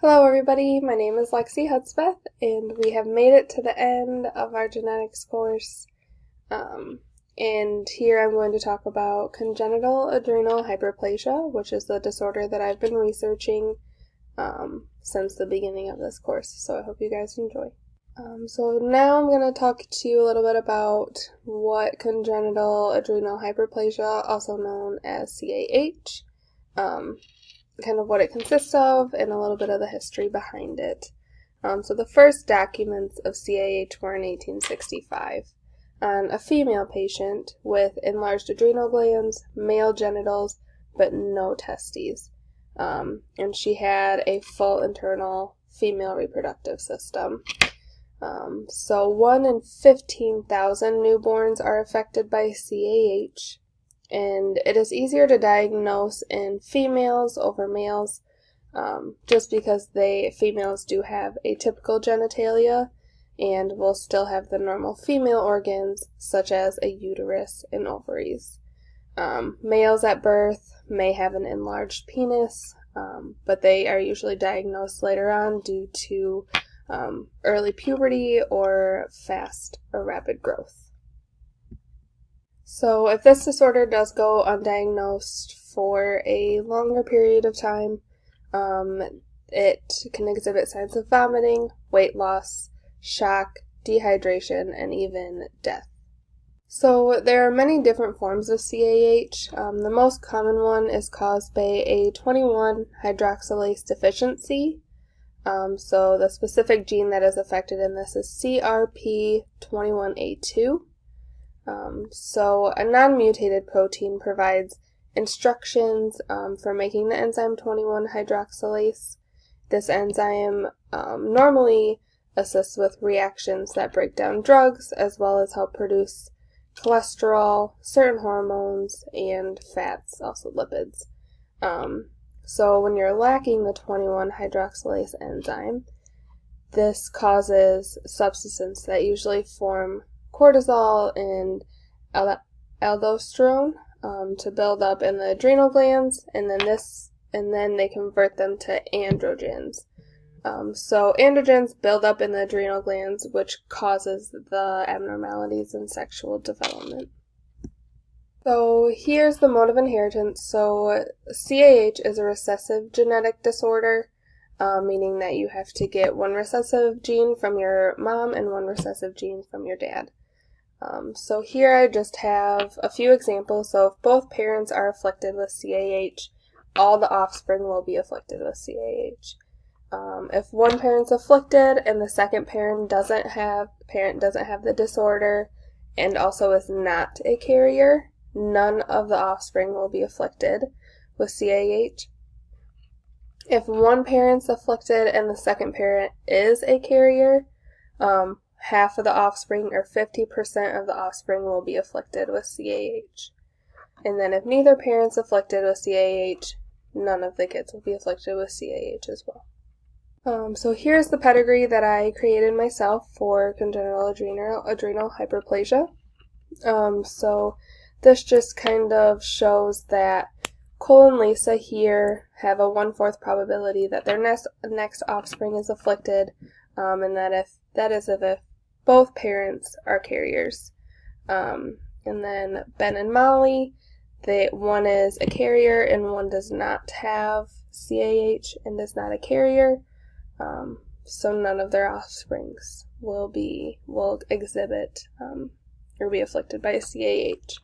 Hello everybody, my name is Lexi Hudspeth, and we have made it to the end of our genetics course. And here I'm going to talk about congenital adrenal hyperplasia, which is the disorder that I've been researching since the beginning of this course, so I hope you guys enjoy. So now I'm going to talk to you a little bit about what congenital adrenal hyperplasia, also known as CAH, kind of what it consists of, and a little bit of the history behind it. So the first documents of CAH were in 1865 on a female patient with enlarged adrenal glands, male genitals, but no testes. And she had a full internal female reproductive system. So 1 in 15,000 newborns are affected by CAH. And it is easier to diagnose in females over males, just because females do have atypical genitalia and will still have the normal female organs, such as a uterus and ovaries. Males at birth may have an enlarged penis, but they are usually diagnosed later on due to early puberty or fast or rapid growth. So if this disorder does go undiagnosed for a longer period of time, it can exhibit signs of vomiting, weight loss, shock, dehydration, and even death. So there are many different forms of CAH. The most common one is caused by a 21-hydroxylase deficiency. So the specific gene that is affected in this is CRP21A2. So a non-mutated protein provides instructions for making the enzyme 21-hydroxylase. This enzyme normally assists with reactions that break down drugs, as well as help produce cholesterol, certain hormones, and fats, also lipids. So when you're lacking the 21-hydroxylase enzyme, this causes substances that usually form cortisol and aldosterone to build up in the adrenal glands, and then they convert them to androgens. So androgens build up in the adrenal glands, which causes the abnormalities in sexual development. So here's the mode of inheritance. So CAH is a recessive genetic disorder, meaning that you have to get one recessive gene from your mom and one recessive gene from your dad. So here I just have a few examples. So if both parents are afflicted with CAH, all the offspring will be afflicted with CAH. If one parent's afflicted and the second parent doesn't have the disorder and also is not a carrier, none of the offspring will be afflicted with CAH. If one parent's afflicted and the second parent is a carrier, half of the offspring, or 50% of the offspring, will be afflicted with CAH. And then if neither parent's afflicted with CAH, none of the kids will be afflicted with CAH as well. So here's the pedigree that I created myself for congenital adrenal hyperplasia. So this just kind of shows that Cole and Lisa here have a 1/4 probability that their next offspring is afflicted, and that if both parents are carriers. And then Ben and Molly, one is a carrier and one does not have CAH and is not a carrier. So none of their offsprings will exhibit or be afflicted by CAH.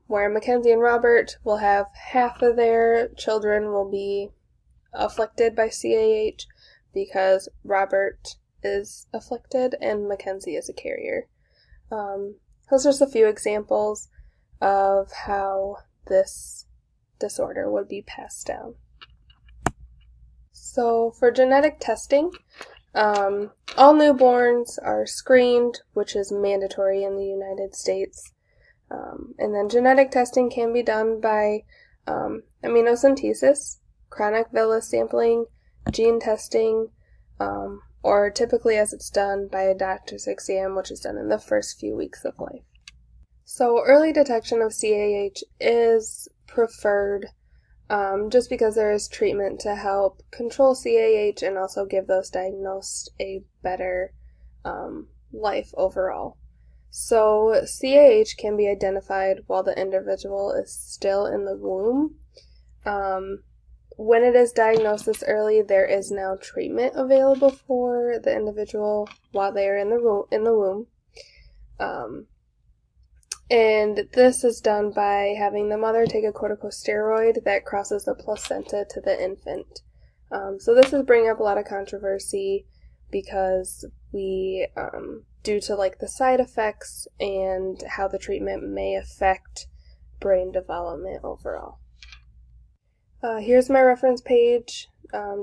Where Mackenzie and Robert will have half of their children will be afflicted by CAH because Robert is afflicted and Mackenzie is a carrier. Those are just a few examples of how this disorder would be passed down. So for genetic testing, all newborns are screened, which is mandatory in the United States. And then genetic testing can be done by amniocentesis, chronic villus sampling, gene testing, or typically as it's done by a doctor's exam, which is done in the first few weeks of life. So early detection of CAH is preferred just because there is treatment to help control CAH and also give those diagnosed a better life overall. So CAH can be identified while the individual is still in the womb. When it is diagnosed this early, there is now treatment available for the individual while they are in the womb. And this is done by having the mother take a corticosteroid that crosses the placenta to the infant. So this is bringing up a lot of controversy because due to like the side effects and how the treatment may affect brain development overall. Here's my reference page,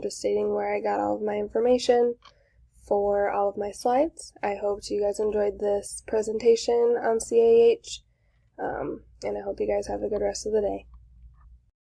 just stating where I got all of my information for all of my slides. I hope you guys enjoyed this presentation on CAH, and I hope you guys have a good rest of the day.